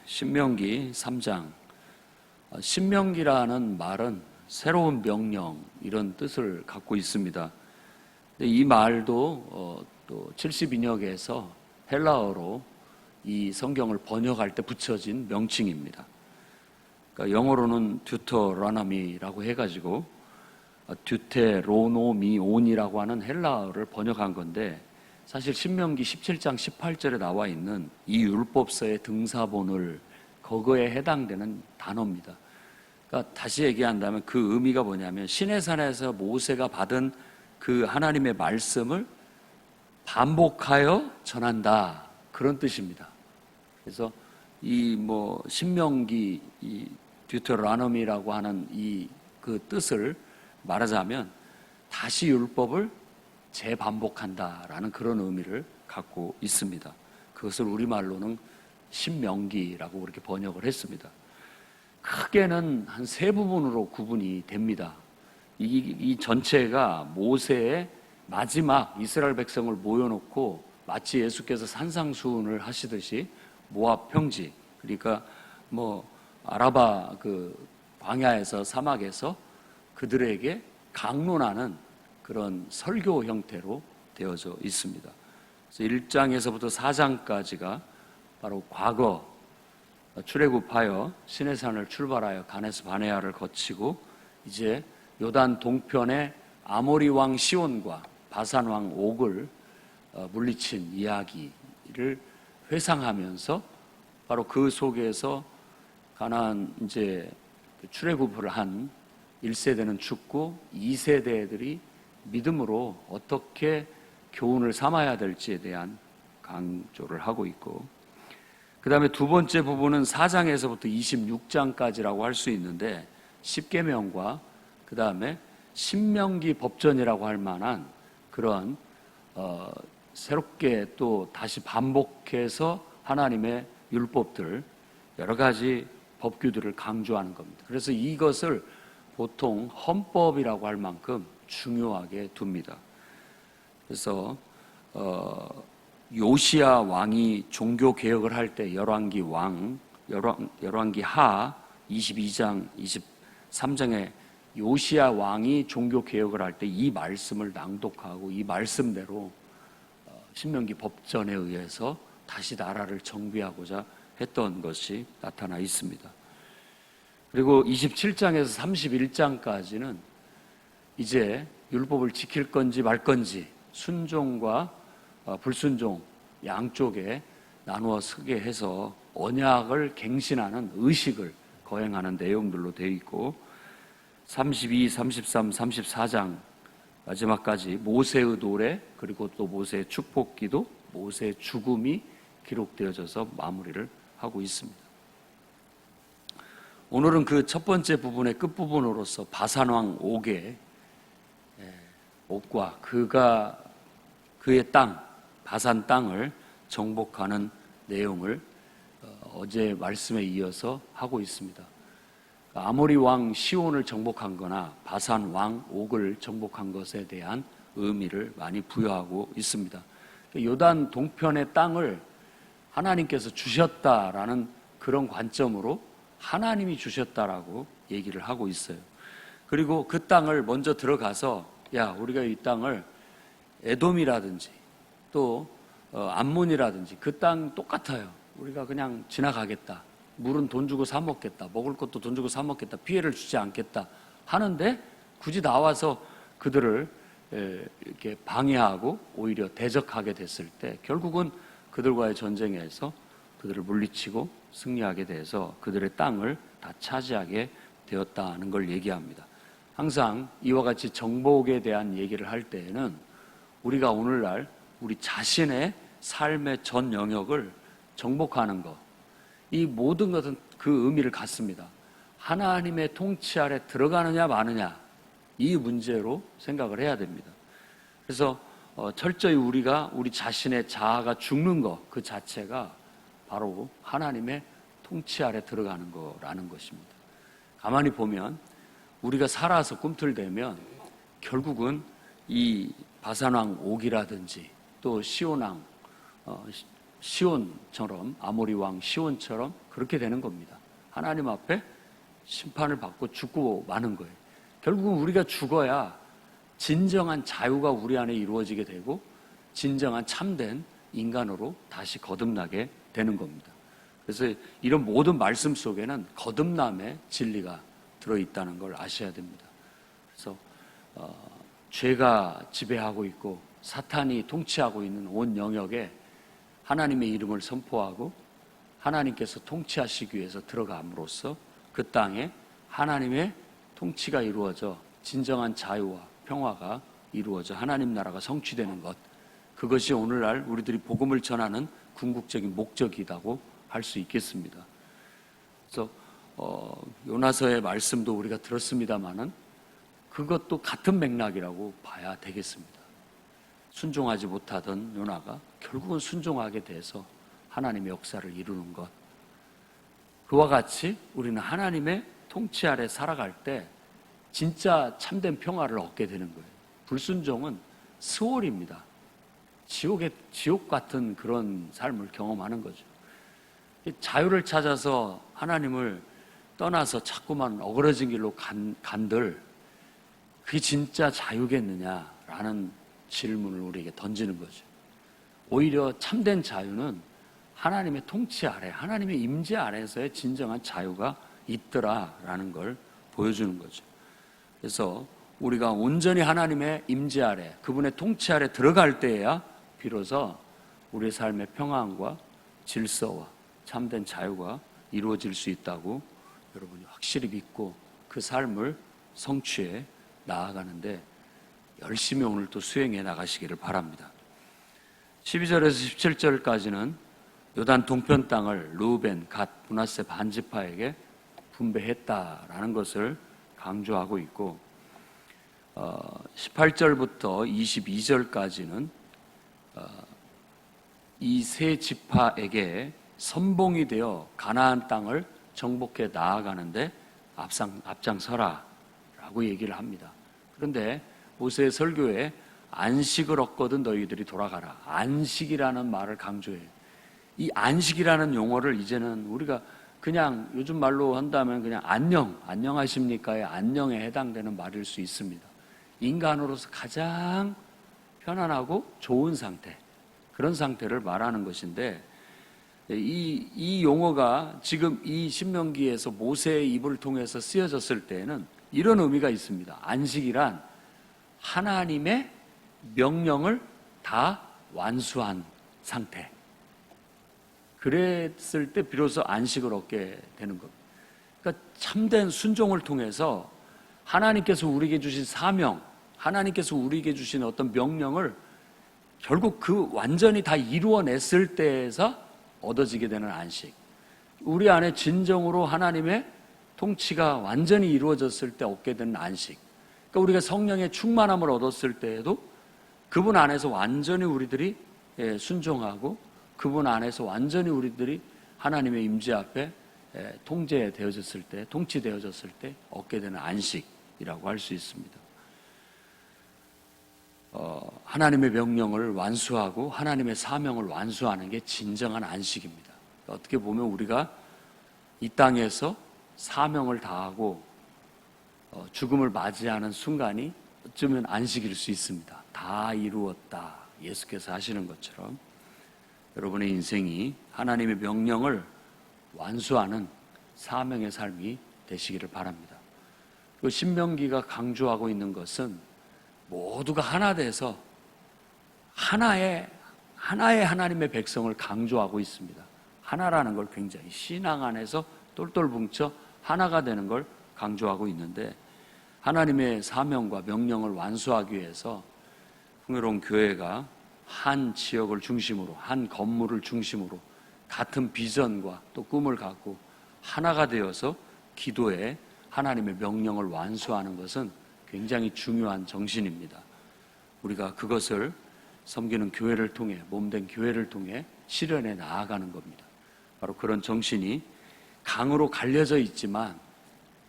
신명기 3장. 신명기라는 말은 새로운 명령 이런 뜻을 갖고 있습니다. 근데 이 말도 또 70인역에서 헬라어로 이 성경을 번역할 때 붙여진 명칭입니다. 그러니까 영어로는 듀터로노미라고 해가지고 듀테로노미온이라고 하는 헬라어를 번역한 건데, 사실 신명기 17장 18절에 나와 있는 이 율법서의 등사본을 그거에 해당되는 단어입니다. 그러니까 다시 얘기한다면 그 의미가 뭐냐면 시내산에서 모세가 받은 그 하나님의 말씀을 반복하여 전한다, 그런 뜻입니다. 그래서 이 신명기 이 듀테로노미라고 하는 이 그 뜻을 말하자면 다시 율법을 재반복한다라는 그런 의미를 갖고 있습니다. 그것을 우리말로는 신명기라고 그렇게 번역을 했습니다. 크게는 한 세 부분으로 구분이 됩니다. 이 전체가 모세의 마지막 이스라엘 백성을 모여놓고 마치 예수께서 산상수훈을 하시듯이 모압 평지, 그러니까 아라바 그 광야에서 사막에서 그들에게 강론하는 그런 설교 형태로 되어져 있습니다. 그래서 1장에서부터 4장까지가 바로 과거 출애굽하여 시내산을 출발하여 가데스 바네아를 거치고 이제 요단 동편의 아모리 왕 시온과 바산 왕 옥을 물리친 이야기를 회상하면서 바로 그 속에서 가나안 이제 출애굽을 한 1세대는 죽고 2세대들이 믿음으로 어떻게 교훈을 삼아야 될지에 대한 강조를 하고 있고, 그 다음에 두 번째 부분은 4장에서부터 26장까지라고 할 수 있는데, 십계명과 그 다음에 신명기 법전이라고 할 만한 그런 새롭게 또 다시 반복해서 하나님의 율법들, 여러 가지 법규들을 강조하는 겁니다. 그래서 이것을 보통 헌법이라고 할 만큼 중요하게 둡니다. 그래서 요시야 왕이 종교 개혁을 할 때 열왕기 하 22장 23장에 요시야 왕이 종교 개혁을 할 때 이 말씀을 낭독하고 이 말씀대로 신명기 법전에 의해서 다시 나라를 정비하고자 했던 것이 나타나 있습니다. 그리고 27장에서 31장까지는 이제 율법을 지킬 건지 말 건지 순종과 불순종 양쪽에 나누어 서게 해서 언약을 갱신하는 의식을 거행하는 내용들로 되어 있고, 32, 33, 34장 마지막까지 모세의 노래, 그리고 또 모세의 축복기도, 모세의 죽음이 기록되어져서 마무리를 하고 있습니다. 오늘은 그 첫 번째 부분의 끝부분으로서 바산왕 옥의 옥과 그의 땅, 바산 땅을 정복하는 내용을 어제 말씀에 이어서 하고 있습니다. 아모리 왕 시온을 정복한 거나 바산 왕 옥을 정복한 것에 대한 의미를 많이 부여하고 있습니다. 요단 동편의 땅을 하나님께서 주셨다라는 그런 관점으로 하나님이 주셨다라고 얘기를 하고 있어요. 그리고 그 땅을 먼저 들어가서 우리가 이 땅을 에돔이라든지 또 암몬이라든지 그 땅 똑같아요. 우리가 그냥 지나가겠다. 물은 돈 주고 사 먹겠다. 먹을 것도 돈 주고 사 먹겠다. 피해를 주지 않겠다 하는데 굳이 나와서 그들을 이렇게 방해하고 오히려 대적하게 됐을 때 결국은 그들과의 전쟁에서 그들을 물리치고 승리하게 돼서 그들의 땅을 다 차지하게 되었다는 걸 얘기합니다. 항상 이와 같이 정복에 대한 얘기를 할 때에는 우리가 오늘날 우리 자신의 삶의 전 영역을 정복하는 것, 이 모든 것은 그 의미를 갖습니다. 하나님의 통치 아래 들어가느냐 마느냐, 이 문제로 생각을 해야 됩니다. 그래서 철저히 우리가 우리 자신의 자아가 죽는 것 그 자체가 바로 하나님의 통치 아래 들어가는 거라는 것입니다. 가만히 보면 우리가 살아서 꿈틀대면 결국은 이 바산왕 옥이라든지 또 시온왕 시온처럼, 아모리 왕 시온처럼 그렇게 되는 겁니다. 하나님 앞에 심판을 받고 죽고 마는 거예요. 결국은 우리가 죽어야 진정한 자유가 우리 안에 이루어지게 되고 진정한 참된 인간으로 다시 거듭나게 되는 겁니다. 그래서 이런 모든 말씀 속에는 거듭남의 진리가 들어있다는 걸 아셔야 됩니다. 그래서 죄가 지배하고 있고 사탄이 통치하고 있는 온 영역에 하나님의 이름을 선포하고 하나님께서 통치하시기 위해서 들어감으로써 그 땅에 하나님의 통치가 이루어져 진정한 자유와 평화가 이루어져 하나님 나라가 성취되는 것, 그것이 오늘날 우리들이 복음을 전하는 궁극적인 목적이라고 할 수 있겠습니다. 그래서 요나서의 말씀도 우리가 들었습니다마는 그것도 같은 맥락이라고 봐야 되겠습니다. 순종하지 못하던 요나가 결국은 순종하게 돼서 하나님의 역사를 이루는 것, 그와 같이 우리는 하나님의 통치 아래 살아갈 때 진짜 참된 평화를 얻게 되는 거예요. 불순종은 스월입니다. 지옥 같은 그런 삶을 경험하는 거죠. 자유를 찾아서 하나님을 떠나서 자꾸만 어그러진 길로 간들, 그게 진짜 자유겠느냐라는 질문을 우리에게 던지는 거죠. 오히려 참된 자유는 하나님의 통치 아래, 하나님의 임재 아래에서의 진정한 자유가 있더라라는 걸 보여주는 거죠. 그래서 우리가 온전히 하나님의 임재 아래, 그분의 통치 아래 들어갈 때에야 비로소 우리의 삶의 평안과 질서와 참된 자유가 이루어질 수 있다고 여러분이 확실히 믿고 그 삶을 성취해 나아가는데 열심히 오늘 또 수행해 나가시기를 바랍니다. 12절에서 17절까지는 요단 동편 땅을 르우벤, 갓, 므낫세 반지파에게 분배했다라는 것을 강조하고 있고 18절부터 22절까지는 이 세 지파에게 선봉이 되어 가나안 땅을 정복해 나아가는데 앞장서라 라고 얘기를 합니다. 그런데 모세의 설교에 안식을 얻거든 너희들이 돌아가라, 안식이라는 말을 강조해요. 이 안식이라는 용어를 이제는 우리가 그냥 요즘 말로 한다면 그냥 안녕하십니까의 안녕에 해당되는 말일 수 있습니다. 인간으로서 가장 편안하고 좋은 상태, 그런 상태를 말하는 것인데 이 용어가 지금 이 신명기에서 모세의 입을 통해서 쓰여졌을 때에는 이런 의미가 있습니다. 안식이란 하나님의 명령을 다 완수한 상태, 그랬을 때 비로소 안식을 얻게 되는 겁니다. 그러니까 참된 순종을 통해서 하나님께서 우리에게 주신 사명, 하나님께서 우리에게 주신 어떤 명령을 결국 그 완전히 다 이루어냈을 때에서 얻어지게 되는 안식, 우리 안에 진정으로 하나님의 통치가 완전히 이루어졌을 때 얻게 되는 안식, 그러니까 우리가 성령의 충만함을 얻었을 때에도 그분 안에서 완전히 우리들이 순종하고 그분 안에서 완전히 우리들이 하나님의 임재 앞에 통제되어졌을 때, 통치되어졌을 때 얻게 되는 안식이라고 할 수 있습니다. 하나님의 명령을 완수하고 하나님의 사명을 완수하는 게 진정한 안식입니다. 어떻게 보면 우리가 이 땅에서 사명을 다하고 죽음을 맞이하는 순간이 어쩌면 안식일 수 있습니다. 다 이루었다, 예수께서 하시는 것처럼 여러분의 인생이 하나님의 명령을 완수하는 사명의 삶이 되시기를 바랍니다. 그 신명기가 강조하고 있는 것은 모두가 하나 돼서 하나의 하나님의 백성을 강조하고 있습니다. 하나라는 걸 굉장히 신앙 안에서 똘똘 뭉쳐 하나가 되는 걸 강조하고 있는데, 하나님의 사명과 명령을 완수하기 위해서 풍요로운 교회가 한 지역을 중심으로, 한 건물을 중심으로 같은 비전과 또 꿈을 갖고 하나가 되어서 기도에 하나님의 명령을 완수하는 것은 굉장히 중요한 정신입니다. 우리가 그것을 섬기는 교회를 통해, 몸된 교회를 통해 실현해 나아가는 겁니다. 바로 그런 정신이 강으로 갈려져 있지만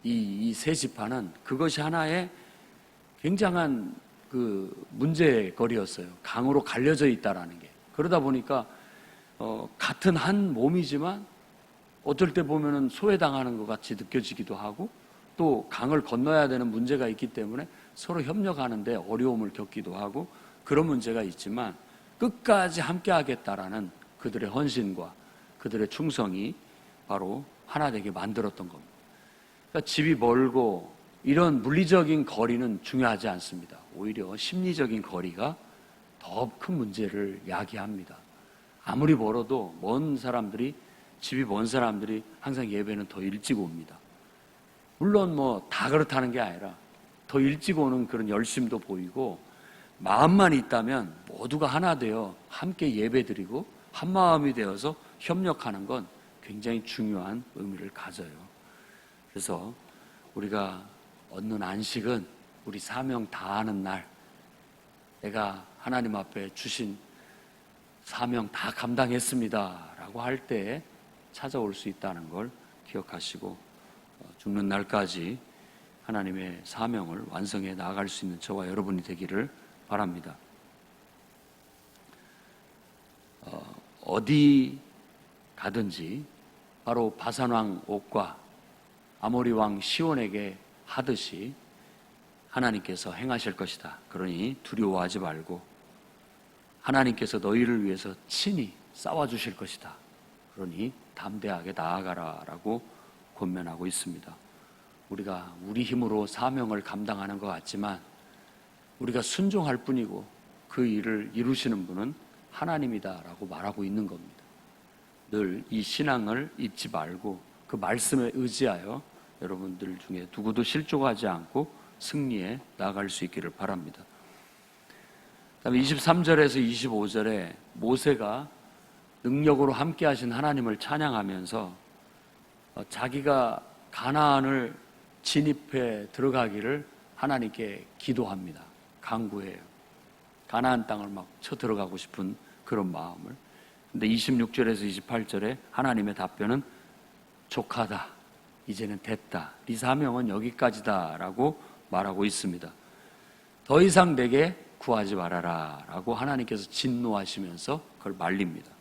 이 세 지파는 그것이 하나의 굉장한 그 문제거리였어요. 강으로 갈려져 있다라는 게. 그러다 보니까 같은 한 몸이지만 어쩔 때 보면은 소외당하는 것 같이 느껴지기도 하고, 또 강을 건너야 되는 문제가 있기 때문에 서로 협력하는데 어려움을 겪기도 하고, 그런 문제가 있지만 끝까지 함께 하겠다라는 그들의 헌신과 그들의 충성이 바로 하나 되게 만들었던 겁니다. 그러니까 집이 멀고 이런 물리적인 거리는 중요하지 않습니다. 오히려 심리적인 거리가 더 큰 문제를 야기합니다. 아무리 멀어도 집이 먼 사람들이 항상 예배는 더 일찍 옵니다. 물론 다 그렇다는 게 아니라 더 일찍 오는 그런 열심도 보이고, 마음만 있다면 모두가 하나 되어 함께 예배드리고 한 마음이 되어서 협력하는 건 굉장히 중요한 의미를 가져요. 그래서 우리가 얻는 안식은 우리 사명 다하는 날, 내가 하나님 앞에 주신 사명 다 감당했습니다 라고 할 때에 찾아올 수 있다는 걸 기억하시고, 죽는 날까지 하나님의 사명을 완성해 나아갈 수 있는 저와 여러분이 되기를 바랍니다. 어디 가든지 바로 바산왕 옥과 아모리 왕 시온에게 하듯이 하나님께서 행하실 것이다. 그러니 두려워하지 말고 하나님께서 너희를 위해서 친히 싸워주실 것이다. 그러니 담대하게 나아가라 라고 권면하고 있습니다. 우리가 우리 힘으로 사명을 감당하는 것 같지만 우리가 순종할 뿐이고 그 일을 이루시는 분은 하나님이다 라고 말하고 있는 겁니다. 늘 이 신앙을 잊지 말고 그 말씀에 의지하여 여러분들 중에 누구도 실족하지 않고 승리에 나아갈 수 있기를 바랍니다. 그다음에 23절에서 25절에 모세가 능력으로 함께 하신 하나님을 찬양하면서 자기가 가나안을 진입해 들어가기를 하나님께 기도합니다. 간구해요. 가나안 땅을 막 쳐 들어가고 싶은 그런 마음을. 근데 26절에서 28절에 하나님의 답변은 족하다. 이제는 됐다. 네 사명은 여기까지다 라고 말하고 있습니다. 더 이상 내게 구하지 말아라 라고 하나님께서 진노하시면서 그걸 말립니다.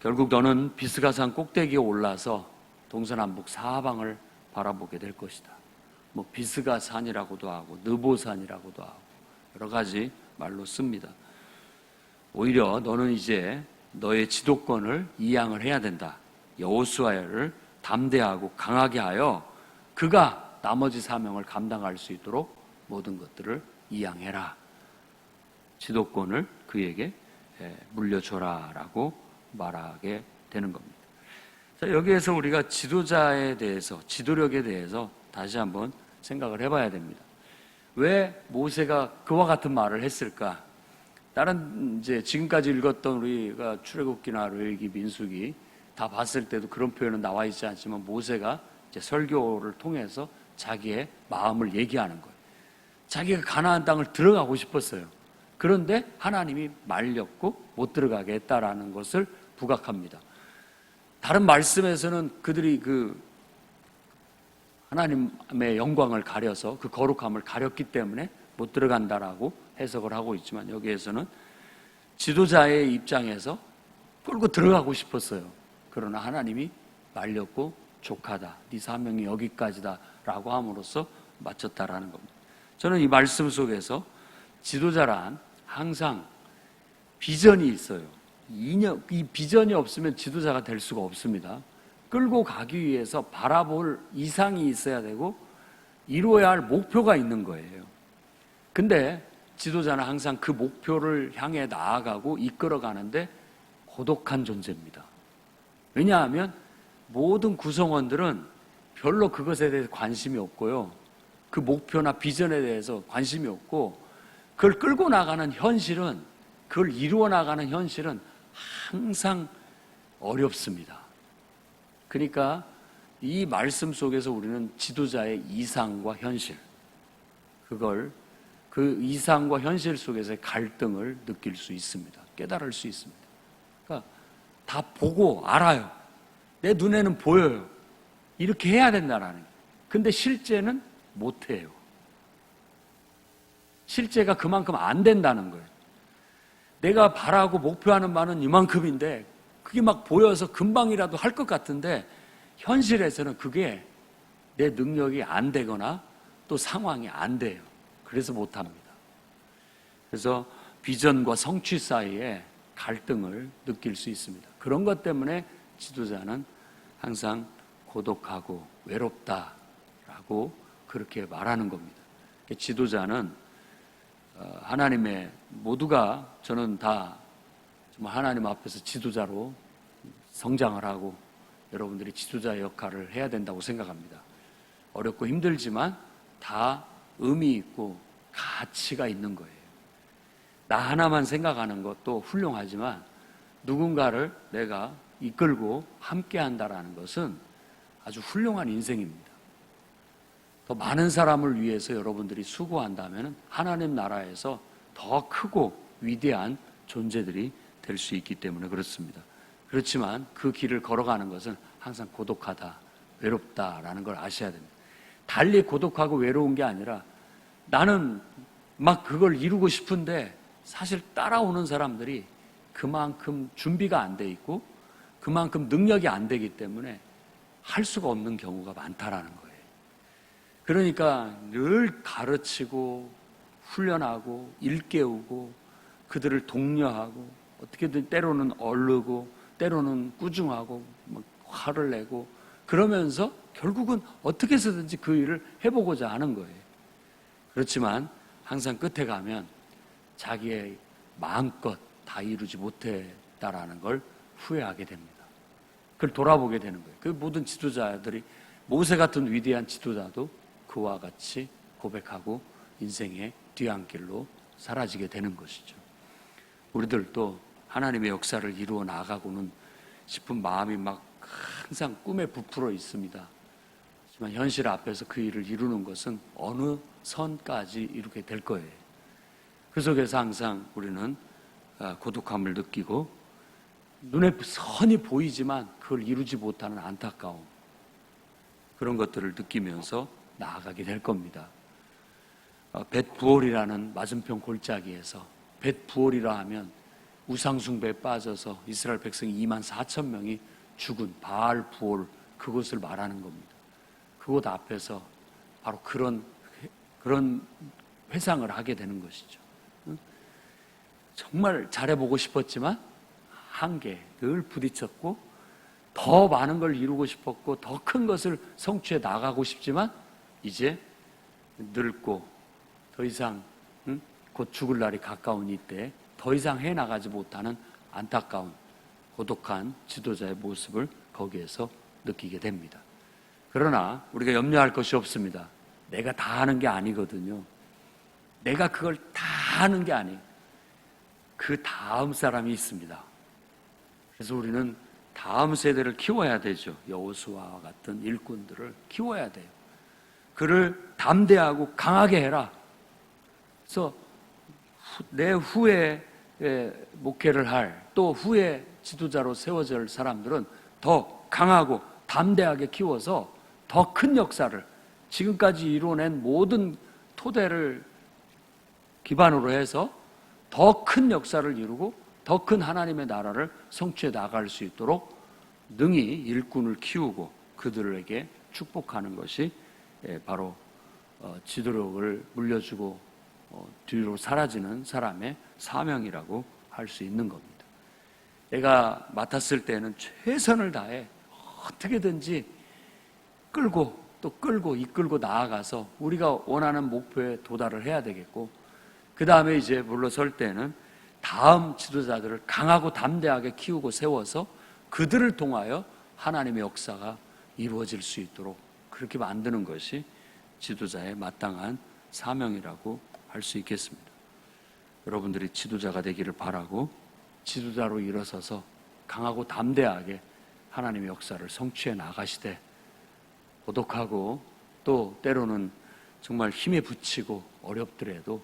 결국 너는 비스가산 꼭대기에 올라서 동서남북 사방을 바라보게 될 것이다. 비스가산이라고도 하고 느보산이라고도 하고 여러 가지 말로 씁니다. 오히려 너는 이제 너의 지도권을 이양을 해야 된다. 여호수아를 담대하고 강하게 하여 그가 나머지 사명을 감당할 수 있도록 모든 것들을 이양해라. 지도권을 그에게 물려줘라 라고 말하게 되는 겁니다. 자, 여기에서 우리가 지도자에 대해서, 지도력에 대해서 다시 한번 생각을 해봐야 됩니다. 왜 모세가 그와 같은 말을 했을까? 다른 이제 지금까지 읽었던 우리가 출애굽기나 레위기, 민수기 다 봤을 때도 그런 표현은 나와 있지 않지만 모세가 이제 설교를 통해서 자기의 마음을 얘기하는 거예요. 자기가 가나안 땅을 들어가고 싶었어요. 그런데 하나님이 말렸고 못 들어가게 했다라는 것을 부각합니다. 다른 말씀에서는 그들이 그 하나님의 영광을 가려서 그 거룩함을 가렸기 때문에 못 들어간다라고 해석을 하고 있지만 여기에서는 지도자의 입장에서 끌고 들어가고 싶었어요. 그러나 하나님이 말렸고 족하다. 네 사명이 여기까지다 라고 함으로써 마쳤다라는 겁니다. 저는 이 말씀 속에서 지도자란 항상 비전이 있어요. 이 비전이 없으면 지도자가 될 수가 없습니다. 끌고 가기 위해서 바라볼 이상이 있어야 되고 이루어야 할 목표가 있는 거예요. 근데 지도자는 항상 그 목표를 향해 나아가고 이끌어가는데 고독한 존재입니다. 왜냐하면 모든 구성원들은 별로 그것에 대해서 관심이 없고요. 그 목표나 비전에 대해서 관심이 없고 그걸 끌고 나가는 현실은, 그걸 이루어 나가는 현실은 항상 어렵습니다. 그러니까 이 말씀 속에서 우리는 지도자의 이상과 현실, 그 이상과 현실 속에서의 갈등을 느낄 수 있습니다. 깨달을 수 있습니다. 그러니까 다 보고 알아요. 내 눈에는 보여요. 이렇게 해야 된다라는 거예요. 근데 실제는 못해요. 실제가 그만큼 안 된다는 거예요. 내가 바라고 목표하는 바는 이만큼인데 그게 막 보여서 금방이라도 할 것 같은데 현실에서는 그게 내 능력이 안 되거나 또 상황이 안 돼요. 그래서 못합니다. 그래서 비전과 성취 사이에 갈등을 느낄 수 있습니다. 그런 것 때문에 지도자는 항상 고독하고 외롭다라고 그렇게 말하는 겁니다. 지도자는 하나님의 모두가 저는 다 정말 하나님 앞에서 지도자로 성장을 하고 여러분들이 지도자 역할을 해야 된다고 생각합니다. 어렵고 힘들지만 다 의미 있고 가치가 있는 거예요. 나 하나만 생각하는 것도 훌륭하지만 누군가를 내가 이끌고 함께 한다라는 것은 아주 훌륭한 인생입니다. 더 많은 사람을 위해서 여러분들이 수고한다면 하나님 나라에서 더 크고 위대한 존재들이 될 수 있기 때문에 그렇습니다. 그렇지만 그 길을 걸어가는 것은 항상 고독하다, 외롭다라는 걸 아셔야 됩니다. 달리 고독하고 외로운 게 아니라 나는 막 그걸 이루고 싶은데 사실 따라오는 사람들이 그만큼 준비가 안 돼 있고 그만큼 능력이 안 되기 때문에 할 수가 없는 경우가 많다라는 거예요. 그러니까 늘 가르치고 훈련하고 일깨우고 그들을 독려하고 어떻게든 때로는 얼르고 때로는 꾸중하고 막 화를 내고 그러면서 결국은 어떻게 해서든지 그 일을 해보고자 하는 거예요. 그렇지만 항상 끝에 가면 자기의 마음껏 다 이루지 못했다라는 걸 후회하게 됩니다. 그걸 돌아보게 되는 거예요. 그 모든 지도자들이 모세 같은 위대한 지도자도 그와 같이 고백하고 인생의 뒤안길로 사라지게 되는 것이죠. 우리들도 하나님의 역사를 이루어 나가고는 싶은 마음이 막 항상 꿈에 부풀어 있습니다. 하지만 현실 앞에서 그 일을 이루는 것은 어느 선까지 이루게 될 거예요. 그 속에서 항상 우리는 고독함을 느끼고 눈에 선이 보이지만 그걸 이루지 못하는 안타까움, 그런 것들을 느끼면서 나아가게 될 겁니다. 벳부올이라는 맞은편 골짜기에서, 벳부올이라 하면 우상숭배에 빠져서 이스라엘 백성 2만 4천 명이 죽은 바알 부올, 그곳을 말하는 겁니다. 그곳 앞에서 바로 그런 회상을 하게 되는 것이죠. 정말 잘해보고 싶었지만 한계 늘 부딪혔고 더 많은 걸 이루고 싶었고 더 큰 것을 성취해 나가고 싶지만 이제 늙고 더 이상 곧 죽을 날이 가까운 이때 더 이상 해나가지 못하는 안타까운 고독한 지도자의 모습을 거기에서 느끼게 됩니다. 그러나 우리가 염려할 것이 없습니다. 내가 다 하는 게 아니거든요. 내가 그걸 다 하는 게 아니에요. 그 다음 사람이 있습니다. 그래서 우리는 다음 세대를 키워야 되죠. 여호수아와 같은 일꾼들을 키워야 돼요. 그를 담대하고 강하게 해라. 그래서 내 후에 목회를 할, 또 후에 지도자로 세워질 사람들은 더 강하고 담대하게 키워서 더 큰 역사를, 지금까지 이루어낸 모든 토대를 기반으로 해서 더 큰 역사를 이루고 더 큰 하나님의 나라를 성취해 나갈 수 있도록 능히 일꾼을 키우고 그들에게 축복하는 것이 바로 지도력을 물려주고 뒤로 사라지는 사람의 사명이라고 할 수 있는 겁니다. 내가 맡았을 때는 최선을 다해 어떻게든지 끌고 또 끌고 이끌고 나아가서 우리가 원하는 목표에 도달을 해야 되겠고, 그 다음에 이제 물러설 때는 다음 지도자들을 강하고 담대하게 키우고 세워서 그들을 통하여 하나님의 역사가 이루어질 수 있도록 그렇게 만드는 것이 지도자의 마땅한 사명이라고 할 수 있겠습니다. 여러분들이 지도자가 되기를 바라고 지도자로 일어서서 강하고 담대하게 하나님의 역사를 성취해 나가시되, 고독하고 또 때로는 정말 힘에 부치고 어렵더라도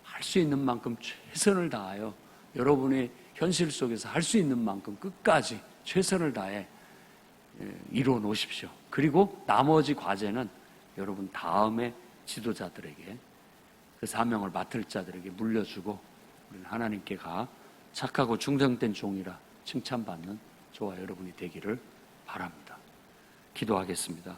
할 수 있는 만큼 최선을 다하여 여러분의 현실 속에서 할 수 있는 만큼 끝까지 최선을 다해 이루어 놓으십시오. 그리고 나머지 과제는 여러분 다음에 지도자들에게, 그 사명을 맡을 자들에게 물려주고 우리는 하나님께 가 착하고 충성된 종이라 칭찬받는 저와 여러분이 되기를 바랍니다. 기도하겠습니다.